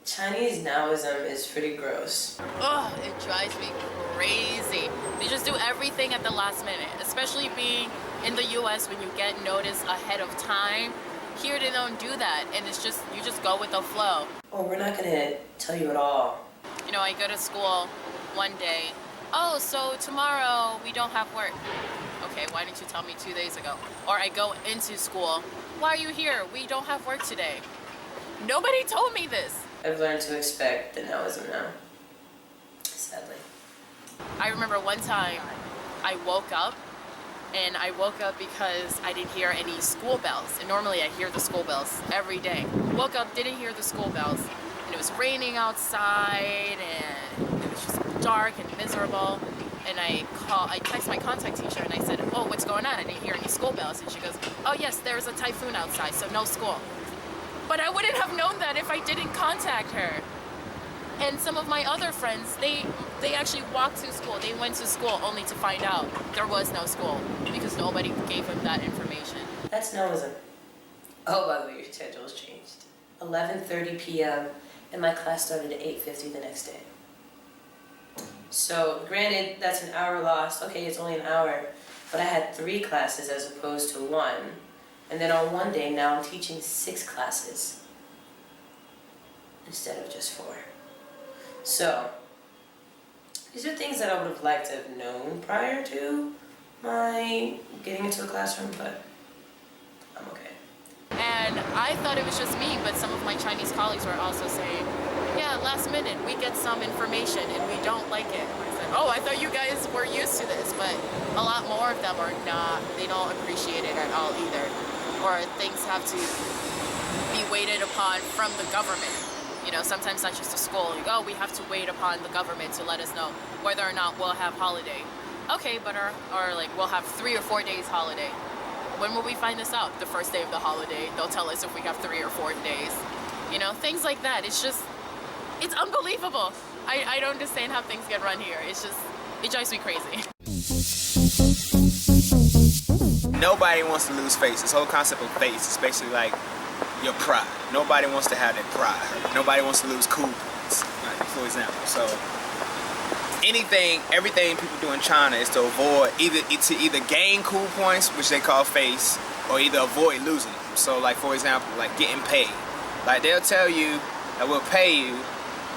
Chinese Nowism is pretty gross. Ugh, it drives me crazy. They just do everything at the last minute, especially being in the US when you get notice ahead of time. Here they don't do that, and it's just, you just go with the flow. Oh, we're not gonna tell you at all. You know, I go to school one day. Oh, so tomorrow we don't have work. Okay, why didn't you tell me 2 days ago? Or I go into school. Why are you here? We don't have work today. Nobody told me this. I've learned to expect the Nowism now. Sadly. I remember one time I woke up, and I woke up because I didn't hear any school bells. And normally I hear the school bells every day. Woke up, didn't hear the school bells, and it was raining outside, and it was just dark and miserable. And I text my contact teacher and I said, oh, what's going on? I didn't hear any school bells. And she goes, oh yes, there's a typhoon outside, so no school. But I wouldn't have known that if I didn't contact her. And some of my other friends, they actually walked to school. They went to school only to find out there was no school because nobody gave them that information. That's Nowism. Oh, by the way, your schedule's changed. 11:30 p.m. and my class started at 8:50 the next day. So, granted, that's an hour lost. Okay, it's only an hour. But I had 3 classes as opposed to 1. And then on one day, now I'm teaching 6 classes instead of just 4. So, these are things that I would have liked to have known prior to my getting into a classroom, but I'm okay. And I thought it was just me, but some of my Chinese colleagues were also saying, yeah, last minute, we get some information and we don't like it. And I said, oh, I thought you guys were used to this, but a lot more of them are not. They don't appreciate it at all either. Or things have to be waited upon from the government. You know, sometimes not just the school. Like, oh, we have to wait upon the government to let us know whether or not we'll have holiday. Okay, but or like we'll have 3 or 4 days holiday. When will we find this out? The first day of the holiday. They'll tell us if we have 3 or 4 days. You know, things like that. It's just, it's unbelievable. I don't understand how things get run here. It's just, it drives me crazy. Nobody wants to lose face. This whole concept of face is basically like your pride. Nobody wants to have that pride. Nobody wants to lose cool points, like, for example. So everything people do in China is to avoid either gain cool points, which they call face, or either avoid losing them. So like, for example, like getting paid. Like they'll tell you that we'll pay you,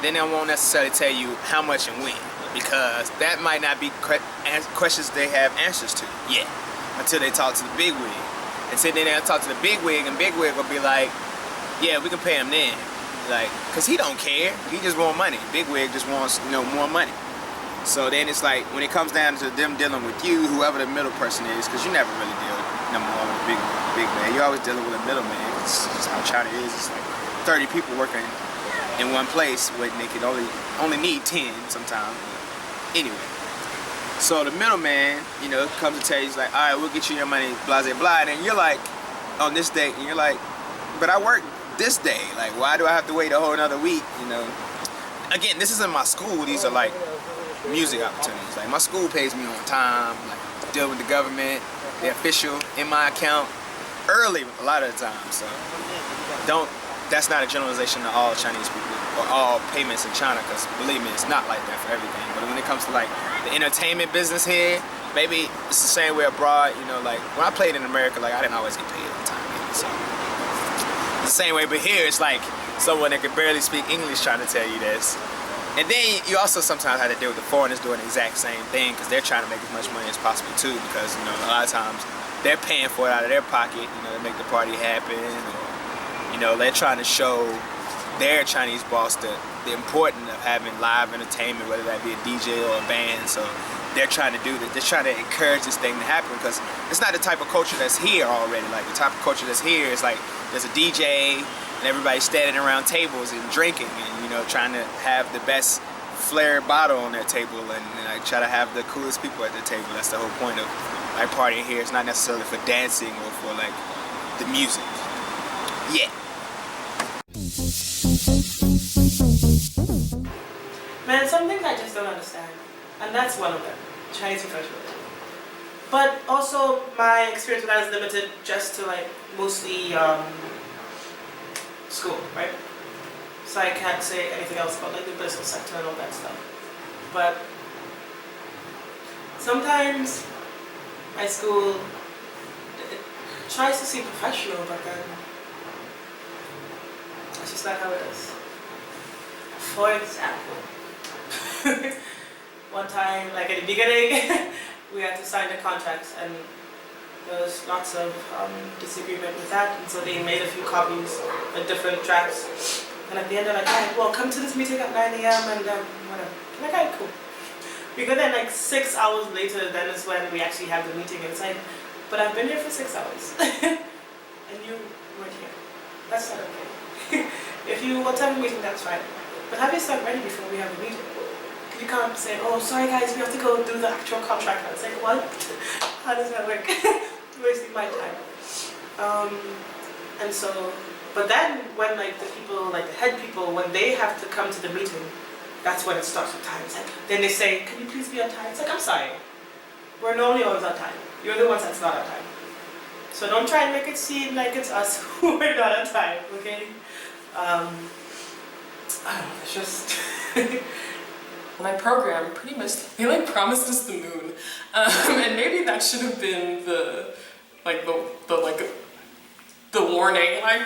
then they won't necessarily tell you how much and when, because that might not be questions they have answers to yet, until they talk to the big wig. And so then they'll talk to the big wig, and big wig will be like, yeah, we can pay him then. Like, cause he don't care, he just want money. Big wig just wants, more money. So then it's like, when it comes down to them dealing with you, whoever the middle person is, cause you never really deal number one with a big man. You're always dealing with a middle man. It's just how China is. It's like 30 people working in one place when they could only need 10 sometimes. Anyway, so the middleman, comes to tell you, he's like, all right, we'll get you your money, blah, blah, blah. And you're like, on this date, and you're like, but I work this day. Like, why do I have to wait a whole another week, Again, this isn't my school. These are like music opportunities. Like, my school pays me on time, like, deal with the government, the official in my account early a lot of the time. So that's not a generalization to all Chinese people or all payments in China, because believe me, it's not like that for everything. But when it comes to like the entertainment business here, maybe it's the same way abroad. Like when I played in America, like I didn't always get paid on time either. So it's the same way, but here it's like someone that can barely speak English trying to tell you this. And then you also sometimes have to deal with the foreigners doing the exact same thing, because they're trying to make as much money as possible too, because a lot of times they're paying for it out of their pocket, to make the party happen, or they're trying to show their Chinese boss the importance of having live entertainment, whether that be a DJ or a band. So they're trying to do that. They're trying to encourage this thing to happen, because it's not the type of culture that's here already. Like the type of culture that's here is like there's a DJ and everybody's standing around tables and drinking and trying to have the best flared bottle on their table and like try to have the coolest people at the table. That's the whole point of like partying here. It's not necessarily for dancing or for like the music. Yeah. Man, some things I just don't understand, and that's one of them, Chinese professionalism. But also my experience with that is limited just to like mostly school, right? So I can't say anything else about like the business sector and all that stuff. But sometimes my school it tries to seem professional, but then that's just not how it is. For example, one time, like at the beginning, we had to sign the contracts, and there was lots of disagreement with that, and so they made a few copies of different drafts. And at the end, they're like, "Alright, well, come to this meeting at 9 a.m. and whatever." I'm like, "Alright, cool." We go there like 6 hours later. Then is when we actually have the meeting, and it's like, "But I've been here for 6 hours, and you weren't here. That's not okay." If you attend the meeting, that's fine. But have your stuff ready before we have the meeting. You can't say, "Oh, sorry guys, we have to go do the actual contract." I was like, "What? How does that work?" Wasting my time. And so, but then when like the people, like the head people, when they have to come to the meeting, that's when it starts with time. It's like, then they say, "Can you please be on time?" It's like, "I'm sorry. We're normally always on time. You're the ones that's not on time. So don't try and make it seem like it's us who are not on time, okay?" I don't know, it's just... My program pretty much, they like promised us the moon. And maybe that should have been the warning, like,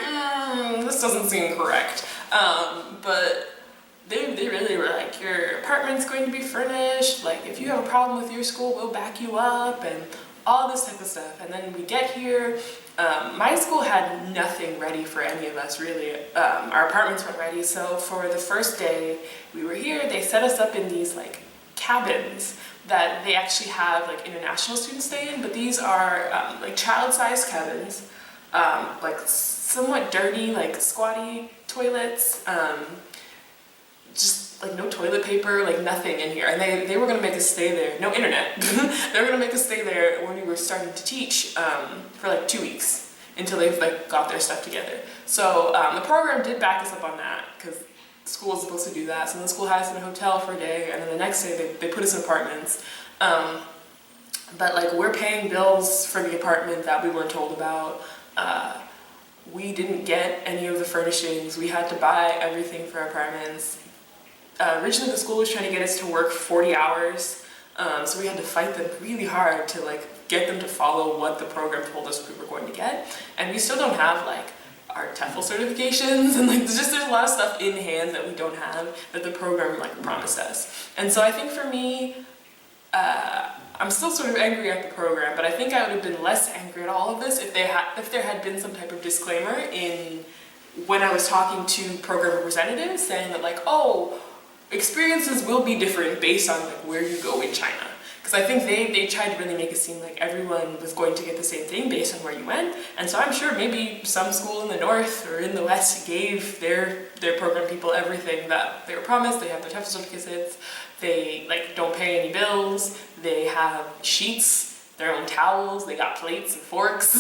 this doesn't seem correct. But they really were like, "Your apartment's going to be furnished, like if you have a problem with your school, we'll back you up," and all this type of stuff. And then we get here, my school had nothing ready for any of us really. Our apartments weren't ready, so for the first day we were here, they set us up in these like cabins that they actually have like international students stay in, but these are like child-sized cabins, like somewhat dirty, like squatty toilets, just like no toilet paper, like nothing in here. And they were gonna make us stay there, no internet. They were gonna make us stay there when we were starting to teach for like 2 weeks until they like got their stuff together. So the program did back us up on that because school is supposed to do that. So the school had us in a hotel for a day, and then the next day they put us in apartments. But like we're paying bills for the apartment that we weren't told about. We didn't get any of the furnishings. We had to buy everything for our apartments. Originally the school was trying to get us to work 40 hours, so we had to fight them really hard to like get them to follow what the program told us we were going to get. And we still don't have like our TEFL certifications, and like there's a lot of stuff in hand that we don't have that the program like promised us. And so I think for me, I'm still sort of angry at the program, but I think I would have been less angry at all of this if there had been some type of disclaimer in when I was talking to program representatives saying that like, "Oh, experiences will be different based on like where you go in China." Because I think they tried to really make it seem like everyone was going to get the same thing based on where you went. And so I'm sure maybe some school in the north or in the west gave their program people everything that they were promised. They have their TEFL certificates, they like don't pay any bills, they have sheets, their own towels, they got plates and forks.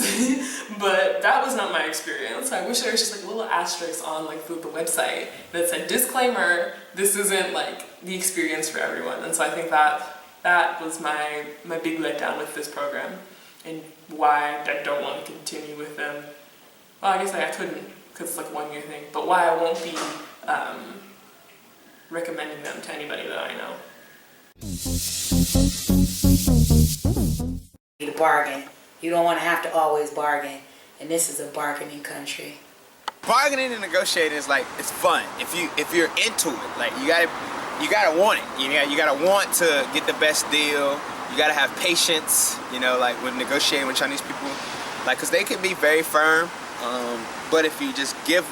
But that was not my experience. I wish there was just like a little asterisk on like the website that said, "Disclaimer, this isn't like the experience for everyone." And so I think that was my big letdown with this program, and why I don't want to continue with them. Well, I guess I couldn't because it's like a 1 year thing, but why I won't be recommending them to anybody that I know. To bargain. You don't want to have to always bargain, and this is a bargaining country. Bargaining and negotiating is like, it's fun if you're into it. Like you gotta want it. You gotta want to get the best deal. You gotta have patience. You know, like when negotiating with Chinese people, like because they can be very firm. But if you just if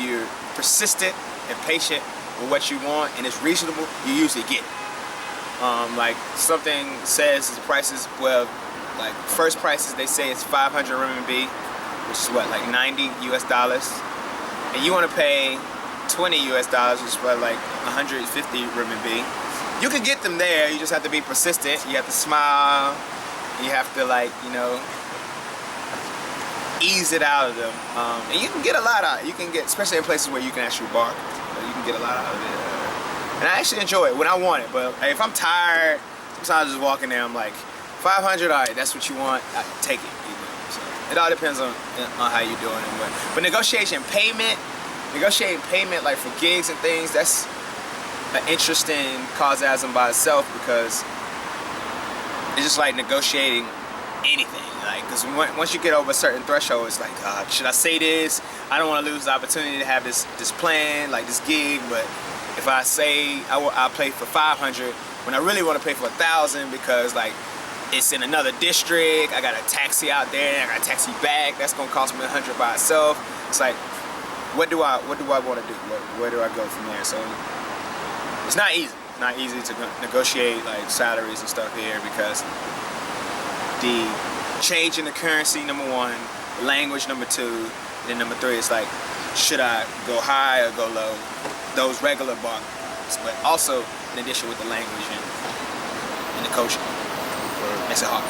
you're persistent and patient with what you want and it's reasonable, you usually get it. Like something says the prices, well, like first prices they say it's 500 RMB, which is what, like 90 US dollars, and you want to pay 20 US dollars, which is what, like 150 RMB. You can get them there. You just have to be persistent. You have to smile. You have to like, you know, ease it out of them, and you can get a lot out. You can get, especially in places where you can actually bargain. You can get a lot out of it. And I actually enjoy it when I want it, but if I'm tired, sometimes I just walk in there, I'm like 500, all right, that's what you want, take it. You know? So it all depends on how you're doing it. But negotiating payment like for gigs and things, that's an interesting causasm by itself, because it's just like negotiating anything. Like, because once you get over a certain threshold, it's like, should I say this? I don't want to lose the opportunity to have this plan, like this gig. But if I say I'll play for 500, when I really want to pay for 1,000, because like it's in another district, I got a taxi out there, I got a taxi back, that's gonna cost me 100 by itself. It's like, what do I want to do? Where do I go from there? So it's not easy. It's not easy to negotiate like salaries and stuff here, because the change in the currency, number one, language, number two, then number three is like, should I go high or go low? Those regular bargains, but also in addition with the language and the coaching, makes it hard.